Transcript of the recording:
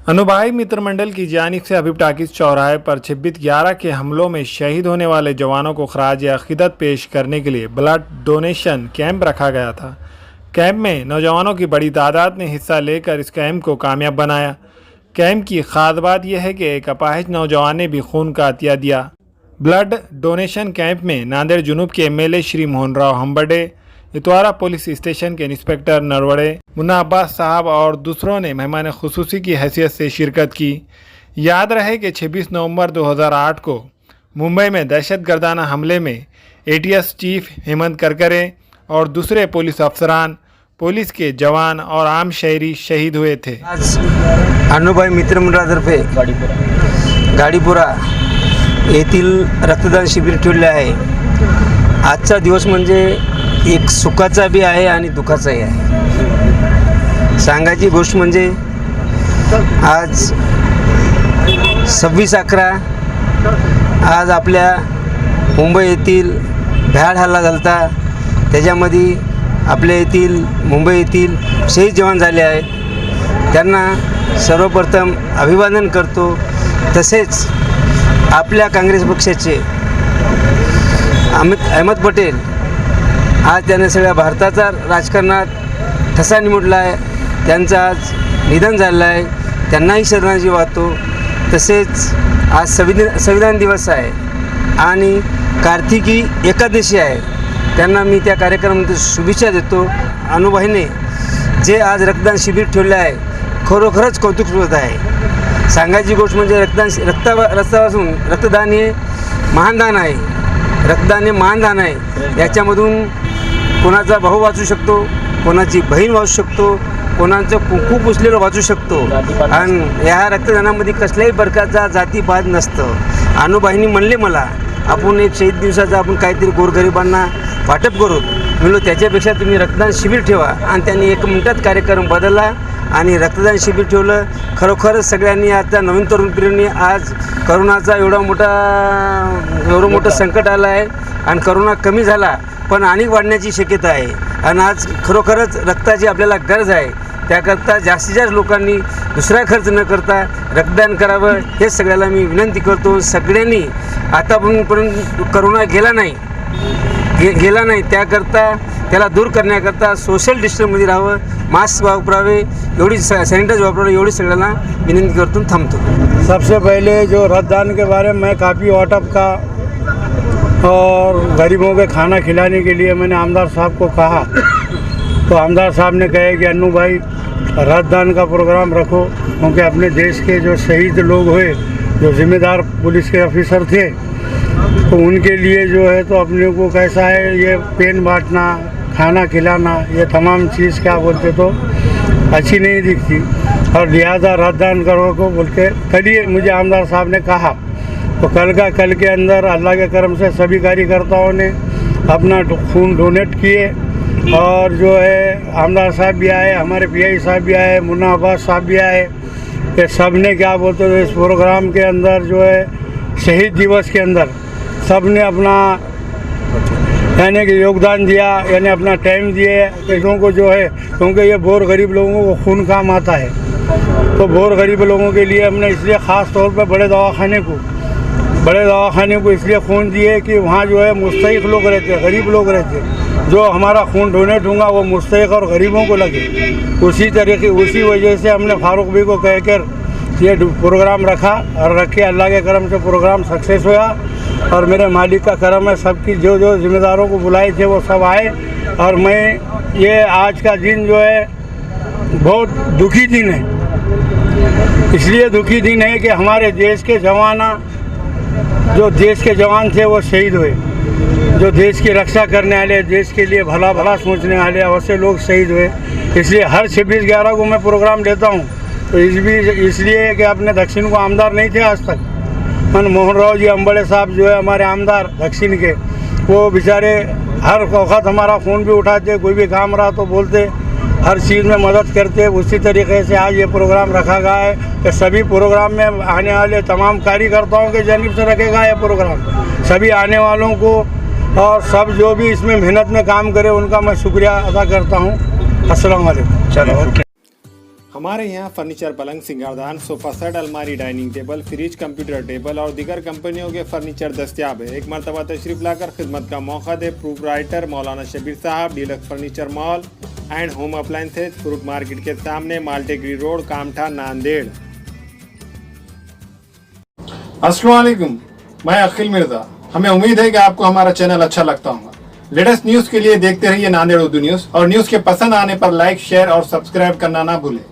अनुभाई मित्र मंडल की जानिब से हबीब टाकिज चौराहे पर 26/11 के हमलों में शहीद होने वाले जवानों को खराज अकीदत पेश करने के लिए ब्लड डोनेशन कैंप रखा गया था। कैंप में नौजवानों की बड़ी तादाद ने हिस्सा लेकर इस कैंप को कामयाब बनाया। कैंप की खास बात यह है कि एक अपाहिज नौजवान ने भी खून का अतिया दिया। ब्लड डोनेशन कैंप में नांदेड़ जुनूब के MLA Shri Mohanrao Hambarde, Itwara police station के इंस्पेक्टर नरवड़े, मुन्ना अब्बास साहब और दूसरों ने मेहमान खुसूसी की हैसियत से शिरकत की। याद रहे कि 26 नवंबर 2008 को मुंबई में दहशतगर्दाना हमले में एटीएस चीफ हेमंत करकरे और दूसरे पुलिस अफसरान, पुलिस के जवान और आम शहरी शहीद हुए थे। आज अनुभाई मित्र मंडळातर्फे गाडीपुरा येथील रक्तदान शिबिर ठेवले आहे। आजचा दिवस म्हणजे एक सुखाचा बी आहे आणि दुःखाचाही आहे। सांगायची गोष्ट म्हणजे आज 26/11 आज आपल्या मुंबई येथील भ्याड हल्ला झालता। त्याच्यामध्ये आपल्या येथील मुंबई येथील शहीद जवान झाले आहेत, त्यांना सर्वप्रथम अभिवादन करतो। तसेच आपल्या काँग्रेस पक्षाचे अहमद पटेल आज त्याने सगळ्या भारताचा राजकारणात ठसा निमटला आहे, त्यांचं आज निधन झालं आहे, त्यांनाही श्रद्धांजली वाहतो। तसेच आज संविधान दिवस आहे आणि कार्तिकी एकादशी आहे, त्यांना मी त्या कार्यक्रमामध्ये शुभेच्छा देतो। अनुभाईने जे आज रक्तदान शिबिर ठेवले आहे खरोखरच कौतुकस्पद आहे। सांगायची गोष्ट म्हणजे रक्तापासून रक्तदान हे महानदान आहे, रक्तदान हे महानदान आहे। याच्यामधून कोणाचा भाऊ वाचू शकतो, कोणाची बहीण वाचू शकतो, कोणाचं कुंकू पुसलेलं वाचू शकतो आणि या रक्तदानामध्ये कसल्याही प्रकारचा जातीपात नसतं। अनुभाईंनी म्हणले मला आपण एक शहीद दिवसाचा आपण काहीतरी गोरगरिबांना वाटप करू, म्हणलो त्याच्यापेक्षा तुम्ही रक्तदान शिबिर ठेवा आणि त्यांनी 1 मिनिटात कार्यक्रम बदलला आणि रक्तदान शिबिर ठेवलं। खरोखरच सगळ्यांनी आता नवीन तरुण पिढीने आज करोनाचा एवढं मोठं संकट आलं आहे आणि करोना कमी झाला पण आणि वाढण्याची शक्यता आहे आणि आज खरोखरच रक्ताची आपल्याला गरज आहे। त्याकरता जास्तीत जास्त लोकांनी दुसरा खर्च न करता रक्तदान करावं हे सगळ्याला मी विनंती करतो। सगळ्यांनी आतापर्यंत करोना गेला नाही त्याकरता त्याला दूर करण्याकरता सोशल डिस्टन्समध्ये राहावं, मास्क वापरावे, एवढी सॅनिटाइजर वापरावे एवढी सगळ्यांना विनंती करतो थांबतो। सबसे पहले जो रक्तदान के बारे में काफ़ी वाटअप का और गरीबों के खाना खिलाने के लिए मैंने आमदार साहब को कहा, तो आमदार साहब ने कहे कि अन्नू भाई रक्तदान का प्रोग्राम रखो, क्योंकि अपने देश के जो शहीद लोग हुए, जो जिम्मेदार पुलिस के ऑफिसर थे, तो उनके लिए जो है तो अपने को कैसा है ये पेन बांटना, खाना खिलाना, ये तमाम चीज़ क्या बोलते तो अच्छी नहीं दिखती और लिहाजा रक्तदान करो को बोल के कल ही मुझे आमदार साहब ने कहा। तो कल के अंदर अल्लाह के करम से सभी कार्यकर्ताओं ने अपना खून डोनेट किए और जो है आमदार साहब भी आए, हमारे पीआई साहब भी आए, मुन्ना अब्बास साहब भी आए। ये सब ने क्या बोलते तो इस प्रोग्राम के अंदर जो है शहीद दिवस के अंदर सब ने अपना यानी कि योगदान दिया, यानी अपना टाइम दिए लोगों को जो है, क्योंकि ये बोर गरीब लोगों को खून काम आता है। तो बोर गरीब लोगों के लिए हमने इसलिए ख़ास तौर पर बड़े दवाखाने को इसलिए खून दिए कि वहाँ जो है मुस्तहिक लोग रहते, गरीब लोग रहते, जो हमारा खून डोनेट होगा वो मुस्तहिक और गरीबों को लगे। उसी वजह से हमने फारूक भाई को कहकर ये प्रोग्राम रखा और रखे। अल्लाह के करम से प्रोग्राम सक्सेस हुआ और मेरे मालिक का करम है, सबकी जो जिम्मेदारों को बुलाए थे वो सब आए। और मैं ये आज का दिन जो है बहुत दुखी दिन है, इसलिए दुखी दिन है कि हमारे देश के जवान थे वो शहीद हुए, जो देश की रक्षा करने वाले, देश के लिए भला सोचने वाले वैसे लोग शहीद हुए। इसलिए हर 26/11 को मैं प्रोग्राम लेता हूँ। तो इसलिए कि अपने दक्षिण को आमदार नहीं थे आज तक, मन मोहनराव जी हम्बर्डे साहब जो है हमारे आमदार दक्षिण के, वो बेचारे हर वक्त हमारा फ़ोन भी उठाते, कोई भी काम रहा तो बोलते, हर चीज़ में मदद करते। उसी तरीके से आज ये प्रोग्राम रखा गया है कि सभी प्रोग्राम में आने वाले तमाम कार्यकर्ताओं के जानिब से रखेगा ये प्रोग्राम। सभी आने वालों को और सब जो भी इसमें मेहनत में काम करे उनका मैं शुक्रिया अदा करता हूँ। अस्सलाम वालेकुम। चलो। हमारे यहाँ फर्नीचर, पलंग, सिंगारदान, सोफा सेट, अलमारी, dining table, fridge, computer table और दीगर कंपनियों के फर्नीचर दस्तियाब है। एक मरतबा तशरीफ लाकर खिदमत का मौका दे। प्रोप्राइटर मौलाना शबीर साहब, deluxe furniture mall and home appliances, fruit market के सामने, माल्टेगिरी रोड, कामठा, नांदेड़। अस्सलाम वालेकुम, मैं अखिल मिर्जा। हमें उम्मीद है कि आपको हमारा चैनल अच्छा लगता होगा। लेटेस्ट न्यूज़ के लिए देखते रहिए नांदेड़ उर्दू न्यूज़ और न्यूज़ के पसंद आने पर लाइक, शेयर और सब्सक्राइब करना ना भूलें।